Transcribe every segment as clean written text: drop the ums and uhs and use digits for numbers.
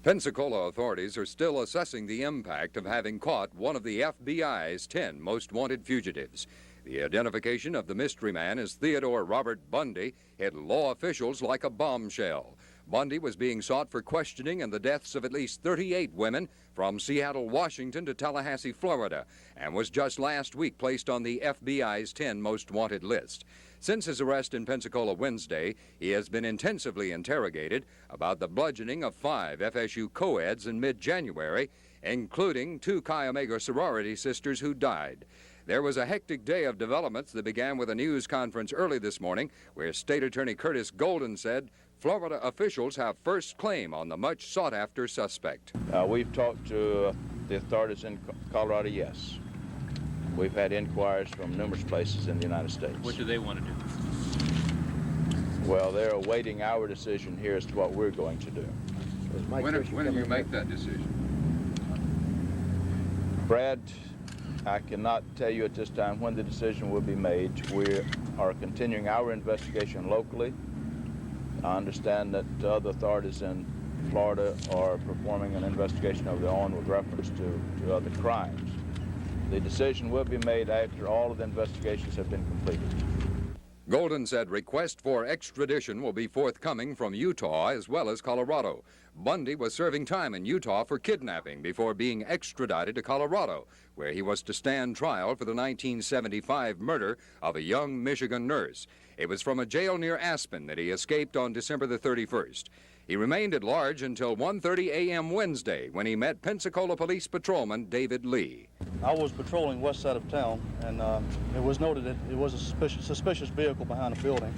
Pensacola authorities are still assessing the impact of having caught one of the FBI's 10 most wanted fugitives. The identification of the mystery man as Theodore Robert Bundy hit law officials like a bombshell. Bundy was being sought for questioning in the deaths of at least 38 women from Seattle, Washington to Tallahassee, Florida, and was just last week placed on the FBI's 10 most wanted list. Since his arrest in Pensacola Wednesday, he has been intensively interrogated about the bludgeoning of 5 FSU co-eds in mid-January, including 2 Chi Omega sorority sisters who died. There was a hectic day of developments that began with a news conference early this morning where State Attorney Curtis Golden said Florida officials have first claim on the much sought-after suspect. We've talked to the authorities in Colorado, yes. We've had inquiries from numerous places in the United States. What do they want to do? Well, they're awaiting our decision here as to what we're going to do. When do you make that decision? Brad, I cannot tell you at this time when the decision will be made. We are continuing our investigation locally. I understand that other authorities in Florida are performing an investigation of their own with reference to other crimes. The decision will be made after all of the investigations have been completed. Golden said request for extradition will be forthcoming from Utah as well as Colorado. Bundy was serving time in Utah for kidnapping before being extradited to Colorado, where he was to stand trial for the 1975 murder of a young Michigan nurse. It was from a jail near Aspen that he escaped on December the 31st. He remained at large until 1:30 a.m. Wednesday when he met Pensacola Police Patrolman David Lee. I was patrolling west side of town, and it was noted that it was a suspicious vehicle behind a building.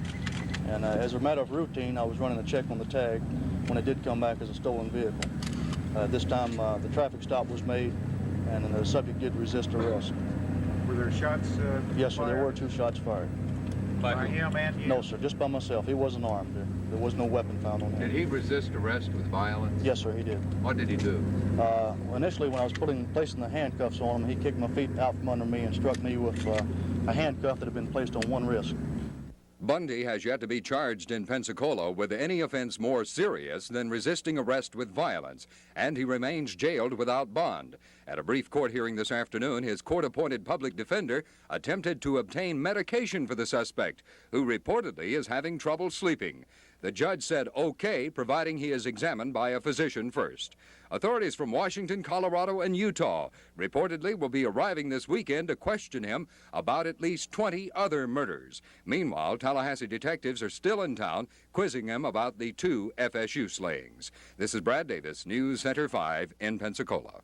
And as a matter of routine, I was running a check on the tag when it did come back as a stolen vehicle. This time, the traffic stop was made, and the subject did resist arrest. Were there shots Yes, sir, there were 2 shots fired. by him and you? No, sir, just by myself. He wasn't armed. There was no weapon found on him. Did he resist arrest with violence? Yes, sir, he did. What did he do? Initially, when I was placing the handcuffs on him, he kicked my feet out from under me and struck me with a handcuff that had been placed on one wrist. Bundy has yet to be charged in Pensacola with any offense more serious than resisting arrest with violence, and he remains jailed without bond. At a brief court hearing this afternoon, his court-appointed public defender attempted to obtain medication for the suspect, who reportedly is having trouble sleeping. The judge said okay, providing he is examined by a physician first. Authorities from Washington, Colorado, and Utah reportedly will be arriving this weekend to question him about at least 20 other murders. Meanwhile, Tallahassee detectives are still in town quizzing him about the 2 FSU slayings. This is Brad Davis, News Center 5 in Pensacola.